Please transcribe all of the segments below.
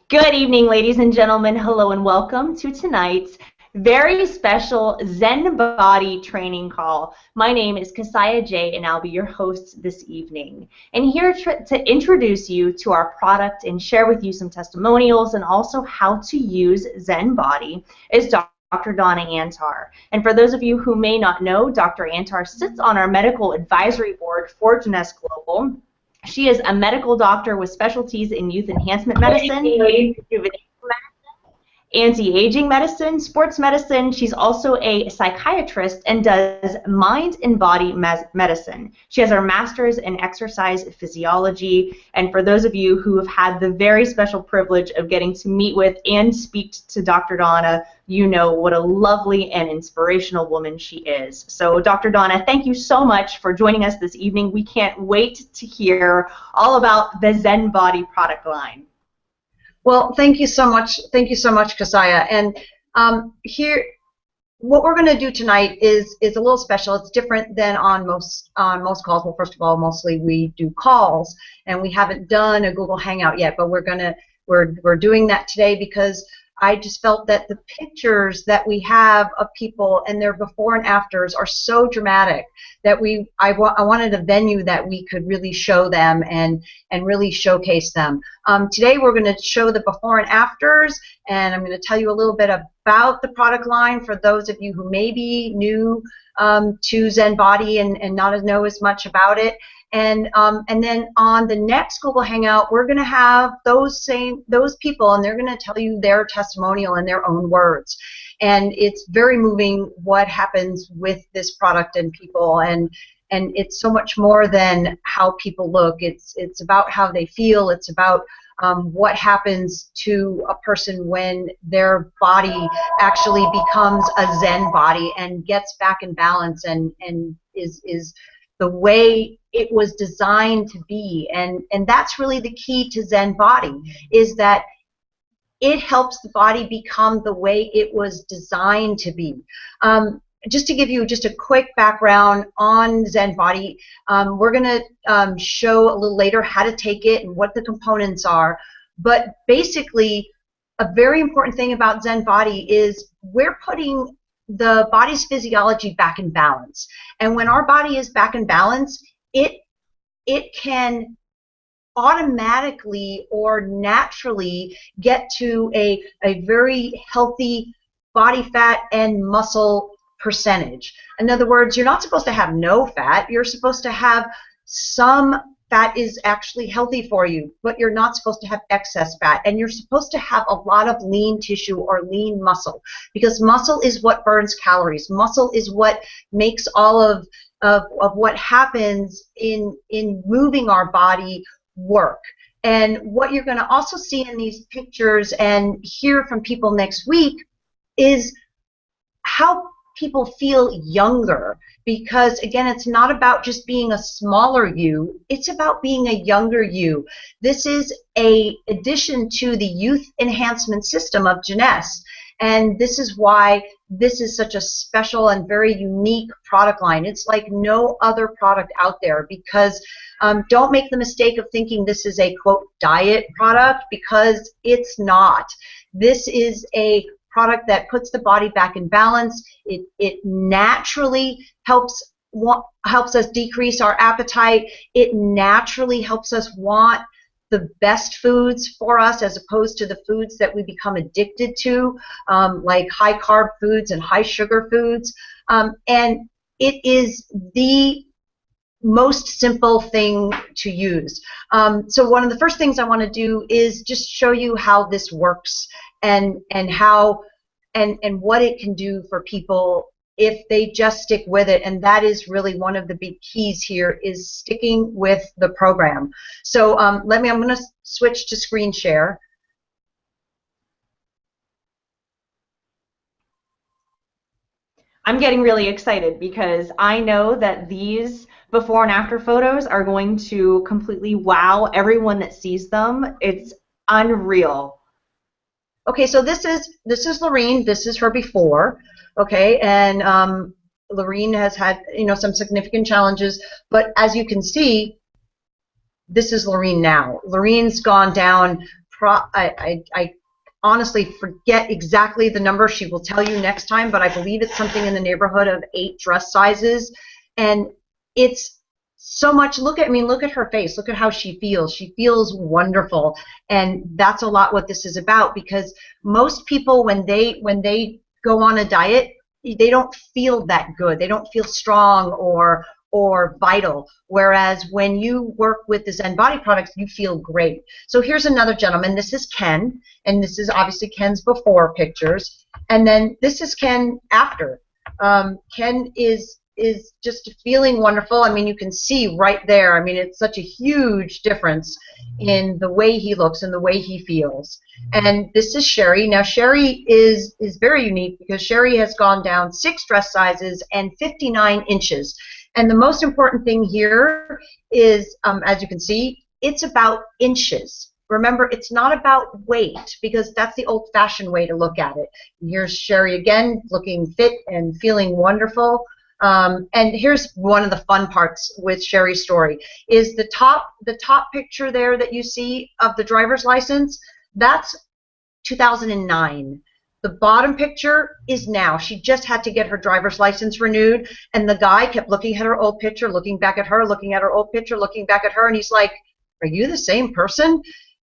Good evening, ladies and gentlemen. Hello and welcome to tonight's very special ZenBODI training call. My name is Cassiah Jay and I'll be your host this evening. And here to introduce you to our product and share with you some testimonials and also how to use ZenBODI is Dr. Donna Antarr. And for those of you who may not know, Dr. Antarr sits on our medical advisory board for Jeunesse Global. She is a medical doctor with specialties in youth enhancement medicine, rejuvenation medicine, anti-aging medicine, sports medicine. She's also a psychiatrist and does mind and body medicine. She has her master's in exercise physiology. And for those of you who have had the very special privilege of getting to meet with and speak to Dr. Donna, you know what a lovely and inspirational woman she is. So Dr. Donna, thank you so much for joining us this evening. We can't wait to hear all about the ZenBODI product line. Well, thank you so much. Thank you so much, Cassiah. And here, what we're going to do tonight is a little special. It's different than on most calls. Well, first of all, mostly we do calls, and we haven't done a Google Hangout yet. But we're doing that today because I just felt that the pictures that we have of people and their before and afters are so dramatic that I wanted a venue that we could really show them and really showcase them. Today we're going to show the before and afters, and I'm going to tell you a little bit about the product line for those of you who may be new to ZenBODI and not know as much about it. And then on the next Google Hangout, we're going to have those people, and they're going to tell you their testimonial in their own words. And it's very moving what happens with this product and people, and it's so much more than how people look. It's about how they feel. It's about what happens to a person when their body actually becomes a Zen body and gets back in balance and is the way it was designed to be. And that's really the key to ZenBODI, is that it helps the body become the way it was designed to be. Just to give you just a quick background on ZenBODI, we're going to show a little later how to take it and what the components are. But basically, a very important thing about ZenBODI is we're putting the body's physiology back in balance. And when our body is back in balance, it can automatically or naturally get to a very healthy body fat and muscle percentage. In other words, you're not supposed to have no fat. You're supposed to have some fat is actually healthy for you, but you're not supposed to have excess fat. And you're supposed to have a lot of lean tissue or lean muscle, because muscle is what burns calories. Muscle is what makes all of what happens in moving our body work. And what you're going to also see in these pictures and hear from people next week is how people feel younger, because again, it's not about just being a smaller you, it's about being a younger you. This is a addition to the youth enhancement system of Jeunesse, and this is why this is such a special and very unique product line. It's like no other product out there, because don't make the mistake of thinking this is a quote diet product, because it's not. This is a product that puts the body back in balance. It naturally helps us decrease our appetite. It naturally helps us want the best foods for us, as opposed to the foods that we become addicted to, like high carb foods and high sugar foods. And it is the most simple thing to use. So one of the first things I want to do is just show you how this works and how and what it can do for people if they just stick with it. And that is really one of the big keys here, is sticking with the program. So I'm going to switch to screen share. I'm getting really excited because I know that these before and after photos are going to completely wow everyone that sees them. It's unreal. Okay, so this is Lorene. This is her before. Okay, and Lorene has had some significant challenges, but as you can see, this is Lorene now. Lorene's gone down I honestly forget exactly the number. She will tell you next time, but I believe it's something in the neighborhood of 8 dress sizes. And it's so much. Look at her face. Look at how she feels. She feels wonderful. And that's a lot what this is about, because most people, when they go on a diet, they don't feel that good. They don't feel strong or vital. Whereas when you work with the ZenBODI products, you feel great. So here's another gentleman. This is Ken, and this is obviously Ken's before pictures, and then this is Ken after. Ken is just feeling wonderful. I mean, you can see right there. I mean, it's such a huge difference in the way he looks and the way he feels. And this is Sherry. Now, Sherry is very unique because Sherry has gone down 6 dress sizes and 59 inches. And the most important thing here is, as you can see, it's about inches. Remember, it's not about weight, because that's the old-fashioned way to look at it. Here's Sherry again, looking fit and feeling wonderful. And here's one of the fun parts with Sherry's story, is the top picture there that you see of the driver's license, that's 2009. The bottom picture is now. She just had to get her driver's license renewed, and the guy kept looking at her old picture, looking back at her, looking at her old picture, looking back at her, and he's like, are you the same person?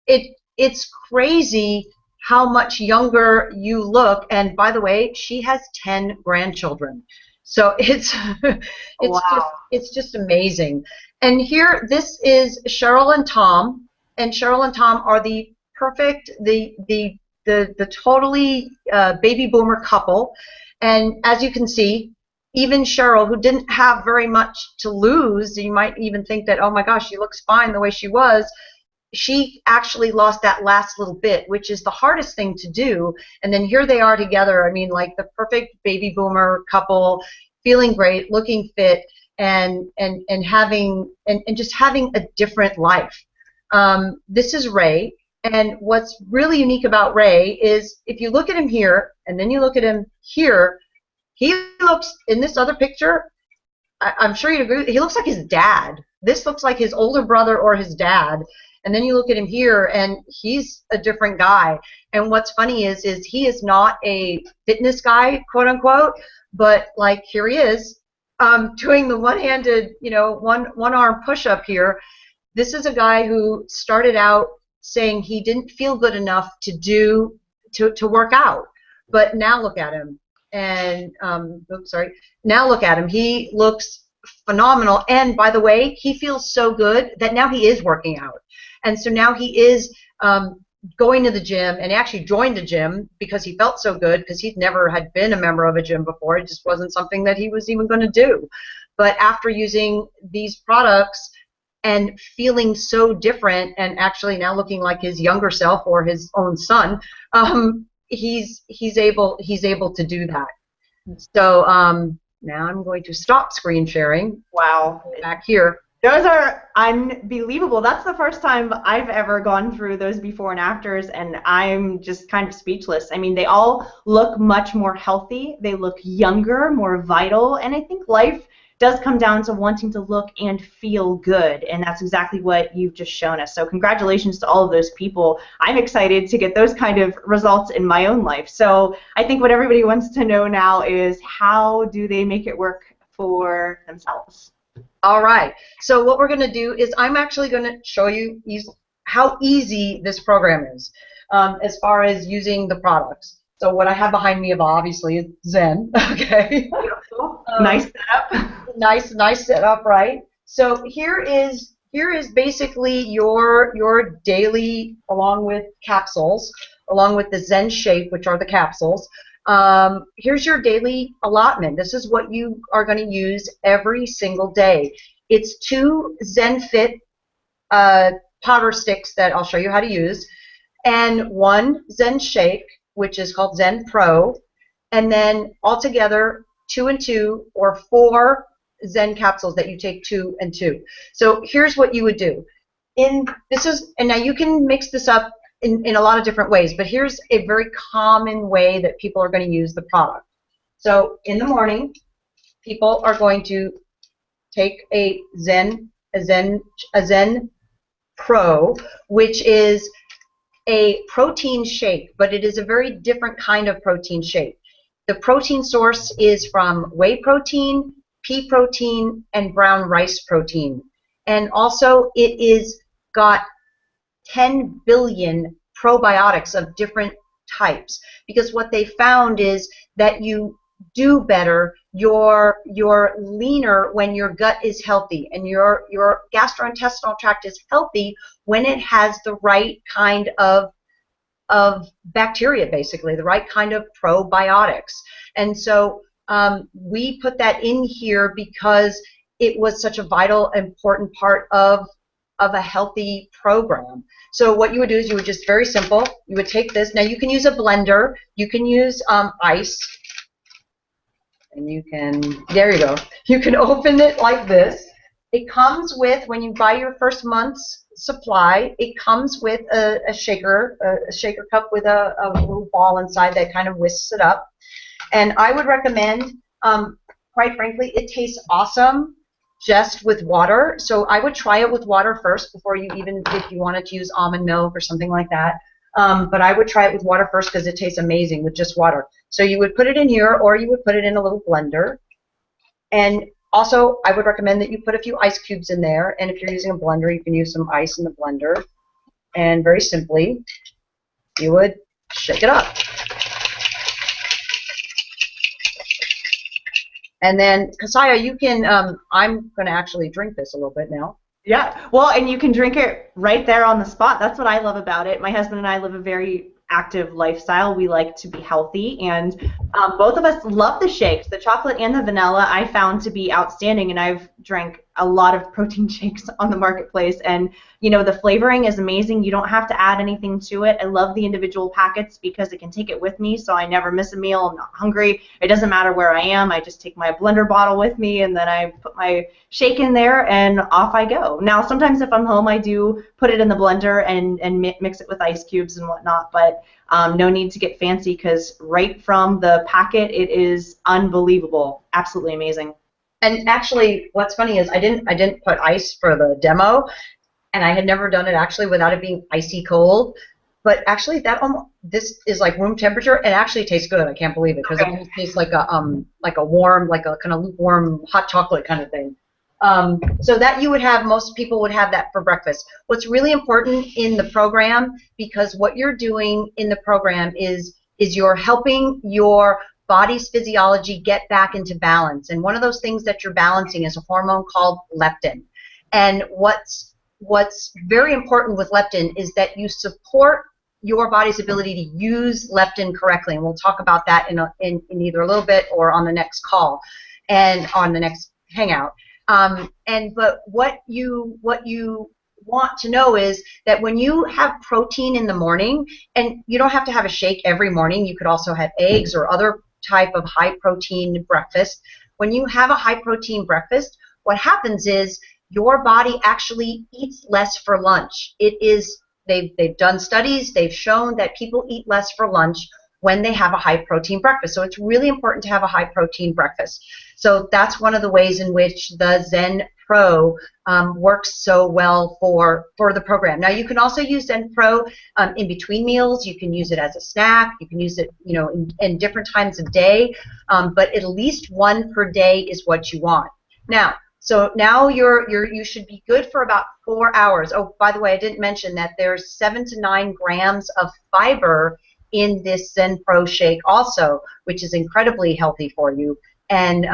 It's crazy how much younger you look. And by the way, she has 10 grandchildren. So it's Wow. it's just amazing. And here, this is Cheryl and Tom, and Cheryl and Tom are the perfect, the totally baby boomer couple. And as you can see, even Cheryl, who didn't have very much to lose, you might even think that, oh my gosh, she looks fine the way she was, she actually lost that last little bit, which is the hardest thing to do. And then here they are together. I mean, like the perfect baby boomer couple, feeling great, looking fit, and just having a different life. This is Ray. And what's really unique about Ray is, if you look at him here and then you look at him here, he looks, in this other picture, I'm sure you'd agree, he looks like his dad. This looks like his older brother or his dad. And then you look at him here, and he's a different guy. And what's funny is he is not a fitness guy, quote unquote, but like here he is, doing the one-handed, one-arm push-up here. This is a guy who started out saying he didn't feel good enough to work out, but now look at him. And now look at him. He looks phenomenal. And by the way, he feels so good that now he is working out. And so now he is going to the gym, and actually joined the gym because he felt so good, because he never had been a member of a gym before. It just wasn't something that he was even going to do. But after using these products and feeling so different, and actually now looking like his younger self or his own son, he's able to do that. So now I'm going to stop screen sharing. Wow. Back here. Those are unbelievable. That's the first time I've ever gone through those before and afters, and I'm just kind of speechless. I mean, they all look much more healthy. They look younger, more vital, and I think life does come down to wanting to look and feel good, and that's exactly what you've just shown us. So congratulations to all of those people. I'm excited to get those kind of results in my own life. So I think what everybody wants to know now is, how do they make it work for themselves? All right. So what we're going to do is, I'm actually going to show you how easy this program is as far as using the products. So what I have behind me, obviously, is Zen. Okay. Nice setup. Nice setup, right? So here is basically your daily, along with capsules, along with the Zen Shape, which are the capsules. Here's your daily allotment. This is what you are going to use every single day. It's 2 Zen Fit powder sticks that I'll show you how to use, and 1 Zen Shake, which is called Zen Pro, and then altogether 2 and 2, or 4 Zen capsules that you take 2 and 2. So here's what you would do. And now you can mix this up in a lot of different ways, but here's a very common way that people are going to use the product. So in the morning, people are going to take a Zen Pro, which is a protein shake, but it is a very different kind of protein shake. The protein source is from whey protein, pea protein, and brown rice protein. And also it is got 10 billion probiotics of different types, because what they found is that you do better, you're leaner when your gut is healthy, and your gastrointestinal tract is healthy when it has the right kind of bacteria, basically the right kind of probiotics. And so we put that in here because it was such a vital, important part of a healthy program. So what you would do is you would just, very simple, you would take this. Now you can use a blender, you can use ice, and you can, there you go. You can open it like this. It comes with, when you buy your first month's supply, it comes with a shaker cup with a little ball inside that kind of whisks it up. And I would recommend, quite frankly, it tastes awesome just with water. So I would try it with water first before you, even if you wanted to use almond milk or something like that. But I would try it with water first because it tastes amazing with just water. So you would put it in here, or you would put it in a little blender. And also, I would recommend that you put a few ice cubes in there. And if you're using a blender, you can use some ice in the blender. And very simply, you would shake it up. And then, Cassiah, you can, I'm going to actually drink this a little bit now. Yeah, well, and you can drink it right there on the spot. That's what I love about it. My husband and I live a very active lifestyle. We like to be healthy, and both of us love the shakes. The chocolate and the vanilla I found to be outstanding, and I've drank a lot of protein shakes on the marketplace, and you know, the flavoring is amazing. You don't have to add anything to it. I love the individual packets because I can take it with me, so I never miss a meal. I'm not hungry. It doesn't matter where I am. I just take my blender bottle with me, and then I put my shake in there, and off I go. Now, sometimes if I'm home, I do put it in the blender and mix it with ice cubes and whatnot, but no need to get fancy, because right from the packet, it is unbelievable. Absolutely amazing. And actually, what's funny is I didn't put ice for the demo, and I had never done it actually without it being icy cold. But actually, this is like room temperature, and it actually tastes good. I can't believe it, because it almost tastes like a warm, like a kind of lukewarm hot chocolate kind of thing. So that you would have, most people would have that for breakfast. What's really important in the program, because what you're doing in the program is you're helping your body's physiology get back into balance. And one of those things that you're balancing is a hormone called leptin. And what's very important with leptin is that you support your body's ability to use leptin correctly. And we'll talk about that in either a little bit or on the next call and on the next hangout. But what you want to know is that when you have protein in the morning, and you don't have to have a shake every morning, you could also have eggs or other type of high protein breakfast. When you have a high protein breakfast, what happens is your body actually eats less for lunch. They've done studies, they've shown that people eat less for lunch when they have a high protein breakfast. So it's really important to have a high protein breakfast. So that's one of the ways in which the Zen Pro works so well for the program. Now, you can also use Zen Pro in between meals. You can use it as a snack. You can use it, you know, in different times of day. But at least one per day is what you want. Now, so now you should be good for about 4 hours. Oh, by the way, I didn't mention that there's 7 to 9 grams of fiber in this Zen Pro shake also, which is incredibly healthy for you. And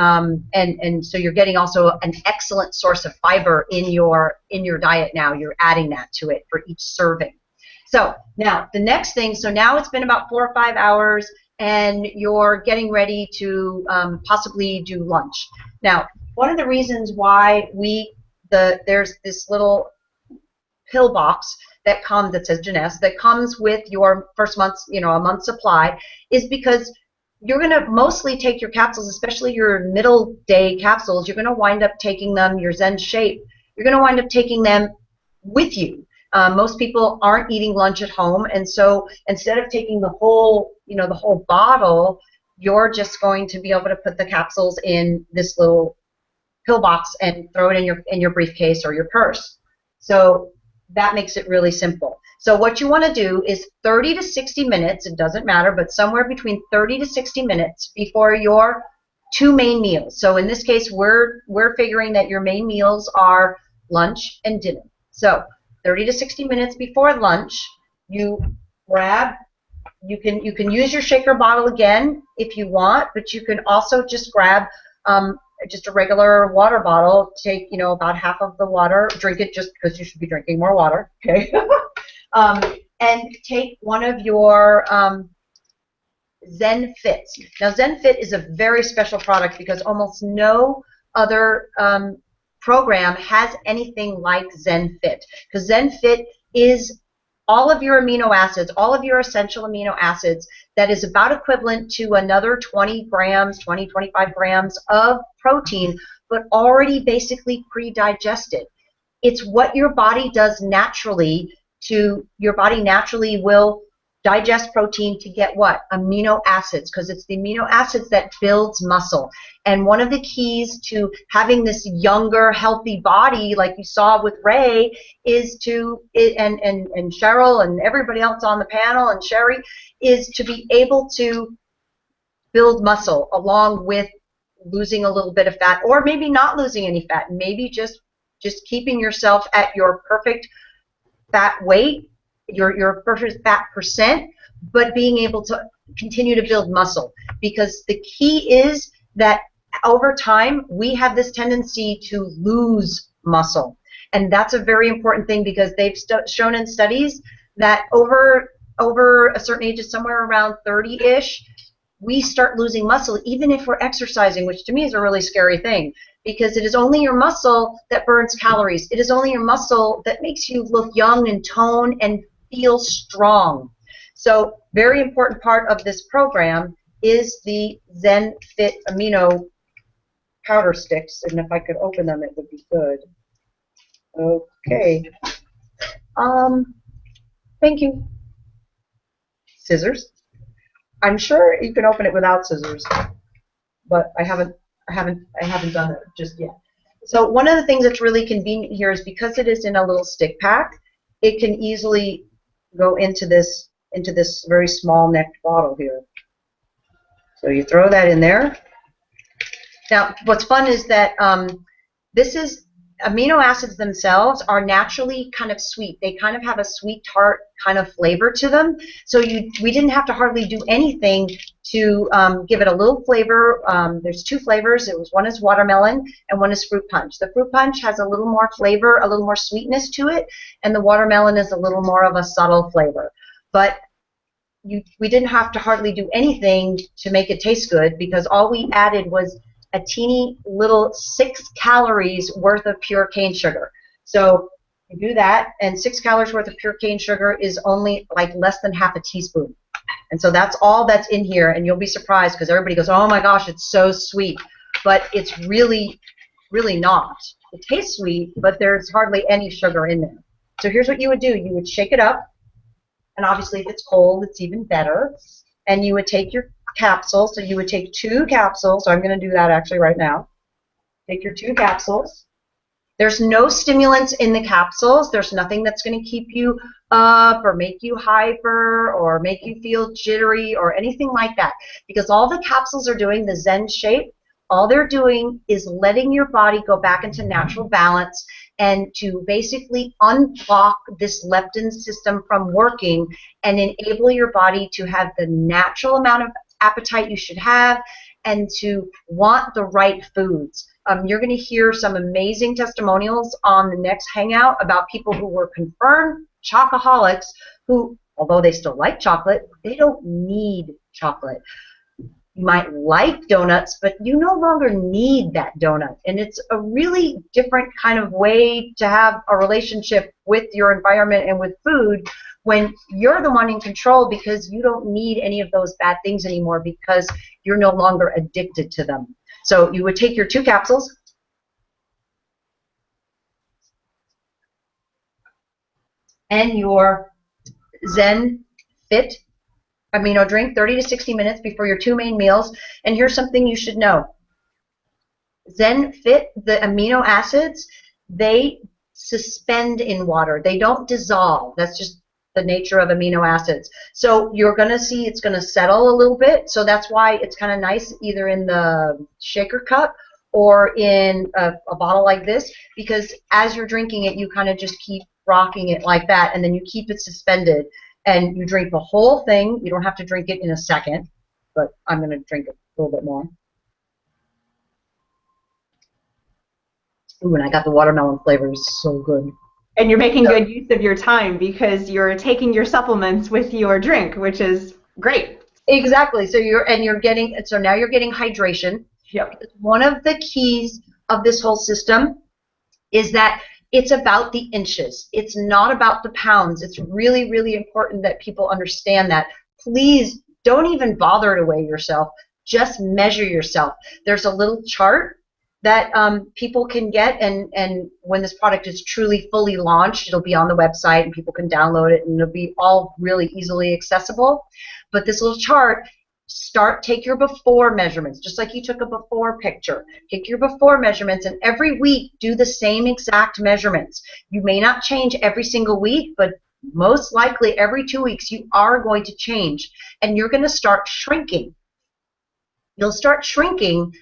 so you're getting also an excellent source of fiber in your diet now. You're adding that to it for each serving. So now the next thing, so now it's been about 4 or 5 hours, and you're getting ready to possibly do lunch. Now, one of the reasons why there's this little pill box that says Jeunesse, that comes with your first month's, a month's supply, is because you're going to mostly take your capsules, especially your middle day capsules, you're going to wind up taking them, your Zen Shape, you're going to wind up taking them with you. Most people aren't eating lunch at home, and so instead of taking the whole bottle, you're just going to be able to put the capsules in this little pill box and throw it in your briefcase or your purse. So that makes it really simple. So what you want to do is 30 to 60 minutes, it doesn't matter, but somewhere between 30 to 60 minutes before your two main meals. So in this case, we're figuring that your main meals are lunch and dinner. So 30 to 60 minutes before lunch, you grab, you can use your shaker bottle again if you want, but you can also just grab just a regular water bottle, take, you know, about half of the water, drink it just because you should be drinking more water, okay? And take one of your ZenFits. Now, ZenFit is a very special product because almost no other program has anything like ZenFit, because ZenFit is all of your amino acids, all of your essential amino acids, that is about equivalent to another 20 grams, 20, 25 grams of protein, but already basically pre-digested. It's what your body does naturally. Your body naturally will digest protein to get what? Amino acids, because it's the amino acids that builds muscle. And one of the keys to having this younger, healthy body, like you saw with Ray, is and Cheryl and everybody else on the panel, and Sherry, is to be able to build muscle along with losing a little bit of fat, or maybe not losing any fat, maybe just keeping yourself at your perfect fat weight, your perfect fat percent, but being able to continue to build muscle. Because the key is that over time, we have this tendency to lose muscle. And that's a very important thing, because they've shown in studies that over a certain age, somewhere around 30-ish, we start losing muscle even if we're exercising, which to me is a really scary thing, because it is only your muscle that burns calories. It is only your muscle that makes you look young and tone and feel strong. So very important part of this program is the ZenFit amino powder sticks, and if I could open them, it would be good. Okay. Thank you. Scissors. I'm sure you can open it without scissors, but I haven't done it just yet. So one of the things that's really convenient here is because it is in a little stick pack, it can easily go into this very small necked bottle here. So you throw that in there. Now, what's fun is that amino acids themselves are naturally kind of sweet. They kind of have a sweet tart kind of flavor to them. So we didn't have to hardly do anything to give it a little flavor. There's two flavors. One is watermelon and one is fruit punch. The fruit punch has a little more flavor, a little more sweetness to it, and the watermelon is a little more of a subtle flavor. But we didn't have to hardly do anything to make it taste good, because all we added was a teeny little 6 calories worth of pure cane sugar. So you do that, and 6 calories worth of pure cane sugar is only like less than half a teaspoon. And so that's all that's in here, and you'll be surprised because everybody goes, oh my gosh, it's so sweet. But it's really, really not. It tastes sweet, but there's hardly any sugar in there. So here's what you would do. You would shake it up, and obviously if it's cold, it's even better. And you would take your capsules. So you would take 2 capsules. So I'm going to do that actually right now. Take your 2 capsules. There's no stimulants in the capsules. There's nothing that's going to keep you up or make you hyper or make you feel jittery or anything like that. Because all the capsules are doing, the Zen shape, all they're doing is letting your body go back into natural balance and to basically unblock this leptin system from working and enable your body to have the natural amount of appetite you should have and to want the right foods. You're going to hear some amazing testimonials on the next hangout about people who were confirmed chocoholics who, although they still like chocolate, they don't need chocolate. You might like donuts, but you no longer need that donut. And it's a really different kind of way to have a relationship with your environment and with food when you're the one in control, because you don't need any of those bad things anymore because you're no longer addicted to them. So you would take your 2 capsules, and your ZenFit amino drink 30 to 60 minutes before your 2 main meals. And here's something you should know. ZenFit, the amino acids, they suspend in water. They don't dissolve. That's just the nature of amino acids. So you're going to see it's going to settle a little bit. So that's why it's kind of nice either in the shaker cup or in a bottle like this, because as you're drinking it, you kind of just keep rocking it like that, and then you keep it suspended, and you drink the whole thing. You don't have to drink it in a second, but I'm going to drink it a little bit more. Ooh, and I got the watermelon flavor. It's so good. And you're making good use of your time because you're taking your supplements with your drink, which is great. Exactly. So now you're getting hydration. Yep. One of the keys of this whole system is that it's about the inches. It's not about the pounds. It's really, really important that people understand that. Please don't even bother to weigh yourself. Just measure yourself. There's a little chart that people can get, and when this product is truly fully launched, it'll be on the website and people can download it, and it'll be all really easily accessible. But this little chart, take your before measurements, just like you took a before picture. Take your before measurements, and every week do the same exact measurements. You may not change every single week, but most likely every 2 weeks you are going to change, and you're going to start shrinking. You'll start shrinking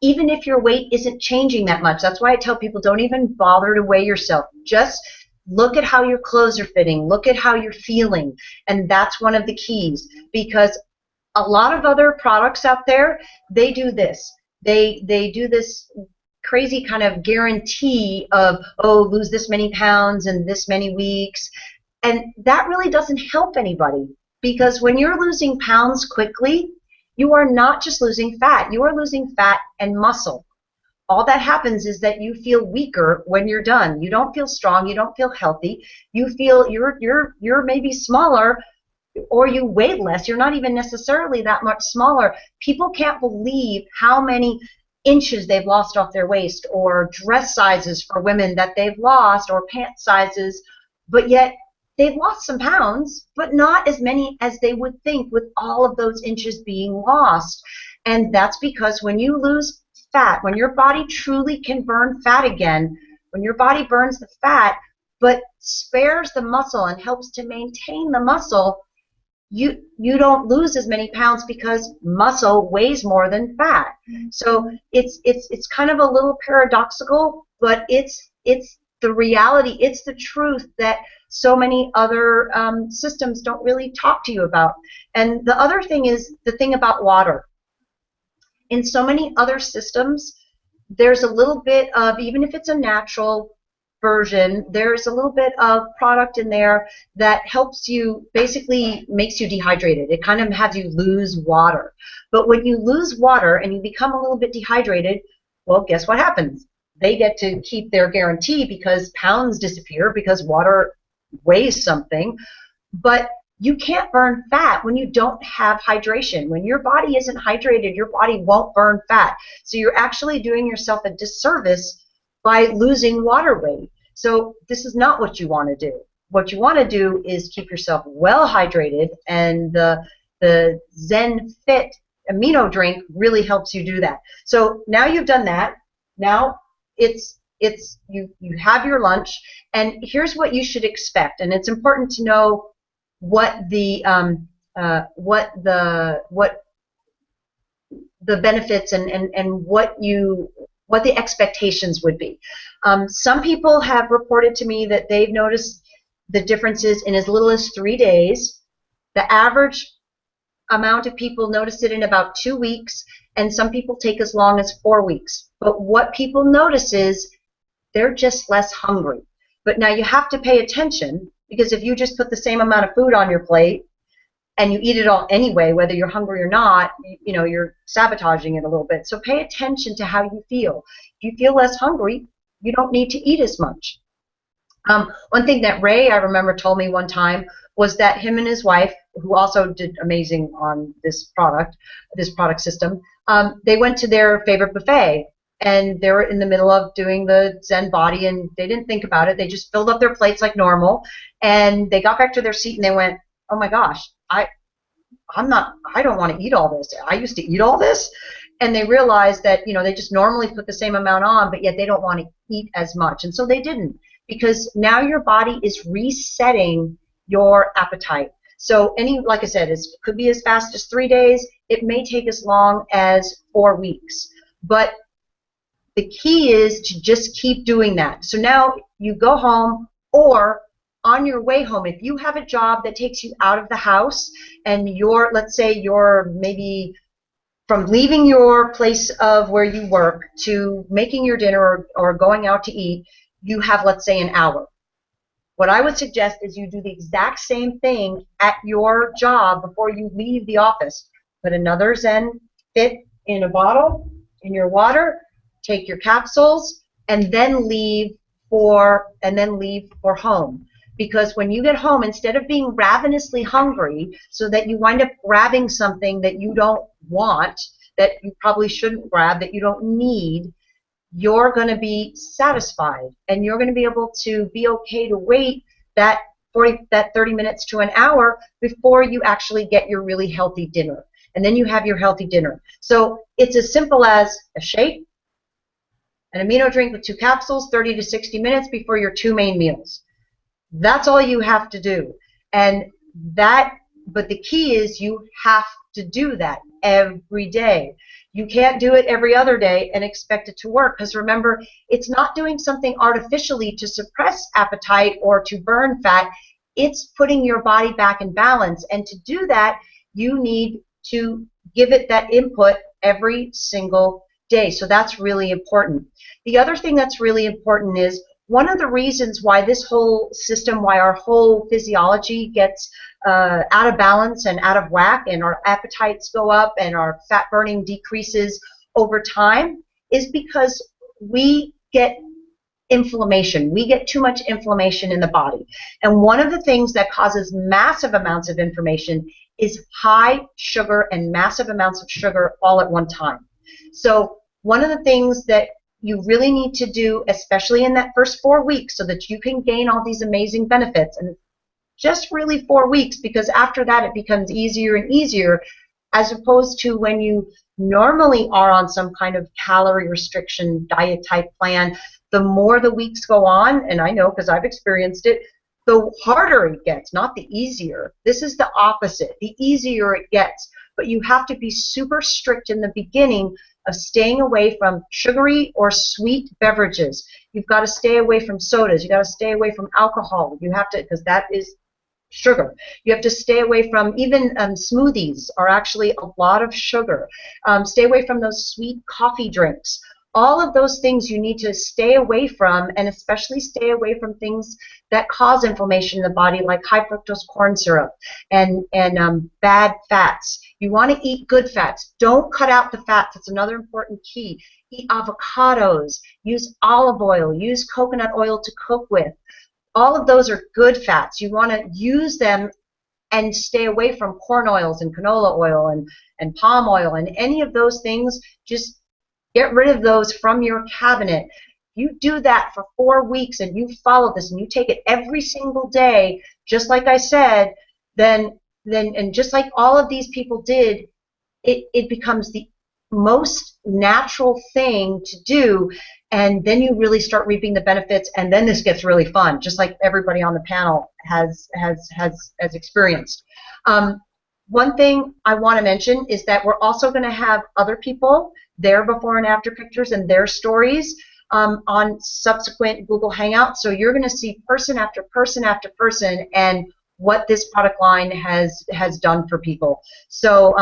even if your weight isn't changing that much. That's why I tell people, don't even bother to weigh yourself. Just look at how your clothes are fitting. Look at how you're feeling. And that's one of the keys, because a lot of other products out there, they do this. They do this crazy kind of guarantee of, oh, lose this many pounds in this many weeks. And that really doesn't help anybody, because when you're losing pounds quickly, you are not just losing fat. You are losing fat and muscle. All that happens is that you feel weaker when you're done. You don't feel strong. You don't feel healthy. You feel you're maybe smaller, or you weigh less. You're not even necessarily that much smaller. People can't believe how many inches they've lost off their waist, or dress sizes for women that they've lost, or pant sizes, but yet they've lost some pounds, but not as many as they would think with all of those inches being lost. And that's because when you lose fat, when your body truly can burn fat again, when your body burns the fat but spares the muscle and helps to maintain the muscle, you don't lose as many pounds, because muscle weighs more than fat. So it's kind of a little paradoxical, but it's the reality. It's the truth that so many other systems don't really talk to you about. And the other thing is the thing about water. In so many other systems, there's a little bit of, even if it's a natural version, there's a little bit of product in there that helps you, basically makes you dehydrated. It kind of has you lose water. But when you lose water and you become a little bit dehydrated, well, guess what happens? They get to keep their guarantee, because pounds disappear because water weighs something. But you can't burn fat when you don't have hydration. When your body isn't hydrated, your body won't burn fat. So you're actually doing yourself a disservice by losing water weight. So this is not what you want to do. What you want to do is keep yourself well hydrated, and the Zen Fit amino drink really helps you do that. So now you've done that. Now you have your lunch, and here's what you should expect. And it's important to know what the benefits and what the expectations would be. Some people have reported to me that they've noticed the differences in as little as 3 days. The average amount of people notice it in about 2 weeks, and some people take as long as 4 weeks. But what people notice is they're just less hungry. But now you have to pay attention, because if you just put the same amount of food on your plate and you eat it all anyway, whether you're hungry or not, you're sabotaging it a little bit. So pay attention to how you feel. If you feel less hungry, you don't need to eat as much. One thing that Ray, I remember, told me one time was that him and his wife, who also did amazing on this product system, they went to their favorite buffet, and they were in the middle of doing the ZenBODI, and they didn't think about it. They just filled up their plates like normal, and they got back to their seat and they went, "Oh my gosh, I don't want to eat all this. I used to eat all this." And they realized that they just normally put the same amount on, but yet they don't want to eat as much, and so they didn't. because now your body is resetting your appetite. So like I said, it could be as fast as 3 days. It may take as long as 4 weeks. But the key is to just keep doing that. So now you go home, or on your way home, if you have a job that takes you out of the house and let's say you're maybe from leaving your place of where you work to making your dinner or going out to eat, you have, let's say, an hour. What I would suggest is you do the exact same thing at your job before you leave the office. Put another Zen Fit in a bottle, in your water, take your capsules, and then leave for home. Because when you get home, instead of being ravenously hungry so that you wind up grabbing something that you don't want, that you probably shouldn't grab, that you don't need, you're going to be satisfied, and you're going to be able to be okay to wait that 30 minutes to an hour before you actually get your really healthy dinner. And then you have your healthy dinner. So it's as simple as a shake, an amino drink with 2 capsules, 30 to 60 minutes before your 2 main meals. That's all you have to do. But the key is you have to do that every day. You can't do it every other day and expect it to work, because remember, it's not doing something artificially to suppress appetite or to burn fat. It's putting your body back in balance. And to do that, you need to give it that input every single day. So that's really important. The other thing that's really important is one of the reasons why this whole system, why our whole physiology gets out of balance and out of whack, and our appetites go up and our fat burning decreases over time, is because we get inflammation. We get too much inflammation in the body. And one of the things that causes massive amounts of inflammation is high sugar and massive amounts of sugar all at one time. So one of the things that you really need to do, especially in that first 4 weeks, so that you can gain all these amazing benefits, and just really 4 weeks, because after that it becomes easier and easier, as opposed to when you normally are on some kind of calorie restriction diet type plan. The more the weeks go on, and I know because I've experienced it, the harder it gets, not the easier. This is the opposite. The easier it gets, but you have to be super strict in the beginning of staying away from sugary or sweet beverages. You've got to stay away from sodas. You've got to stay away from alcohol. You have to, because that is sugar. You have to stay away from even smoothies are actually a lot of sugar. Stay away from those sweet coffee drinks. All of those things you need to stay away from, and especially stay away from things that cause inflammation in the body, like high fructose corn syrup and bad fats. You want to eat good fats. Don't cut out the fats. That's another important key. Eat avocados. Use olive oil. Use coconut oil to cook with. All of those are good fats. You want to use them and stay away from corn oils and canola oil and palm oil and any of those things. Just get rid of those from your cabinet. You do that for 4 weeks and you follow this and you take it every single day, just like I said, then and just like all of these people did, it becomes the most natural thing to do, and then you really start reaping the benefits, and then this gets really fun, just like everybody on the panel has experienced. One thing I want to mention is that we're also going to have other people, their before and after pictures and their stories on subsequent Google Hangouts. So you're going to see person after person after person and what this product line has done for people. So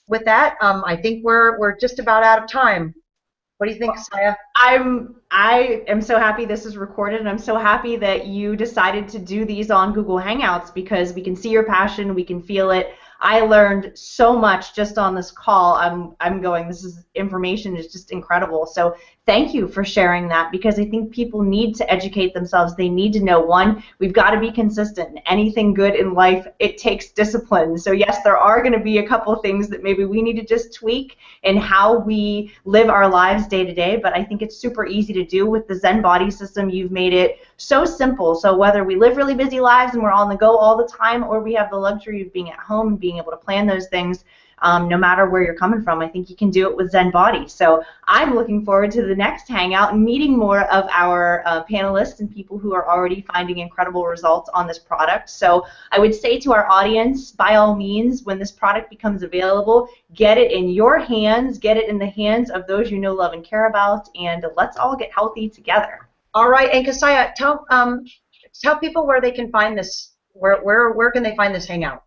with that, I think we're just about out of time. What do you think, Cassiah? I am so happy this is recorded, and I'm so happy that you decided to do these on Google Hangouts, because we can see your passion, we can feel it. I learned so much just on this call. I'm going, this is information is just incredible. So thank you for sharing that, because I think people need to educate themselves. They need to know, one, we've got to be consistent. Anything good in life, it takes discipline. So yes, there are going to be a couple things that maybe we need to just tweak in how we live our lives day to day, but I think it's super easy to do with the ZenBODI system. You've made it so simple. So whether we live really busy lives and we're on the go all the time, or we have the luxury of being at home and being able to plan those things, no matter where you're coming from. I think you can do it with ZenBODI. So I'm looking forward to the next hangout and meeting more of our panelists and people who are already finding incredible results on this product. So I would say to our audience, by all means, when this product becomes available, get it in your hands, get it in the hands of those you know, love, and care about, and let's all get healthy together. All right, and Cassiah, tell people where they can find this. Where can they find this hangout?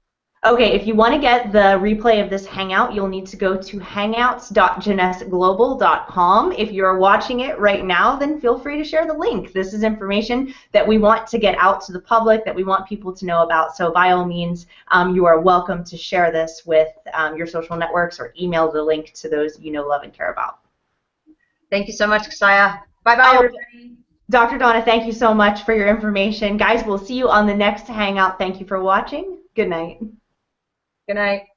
Okay, if you want to get the replay of this hangout, you'll need to go to hangouts.jeunesseglobal.com. If you're watching it right now, then feel free to share the link. This is information that we want to get out to the public, that we want people to know about. So by all means, you are welcome to share this with your social networks or email the link to those you know, love, and care about. Thank you so much, Cassiah. Bye-bye, everybody. Dr. Donna, thank you so much for your information. Guys, we'll see you on the next hangout. Thank you for watching. Good night. Good night.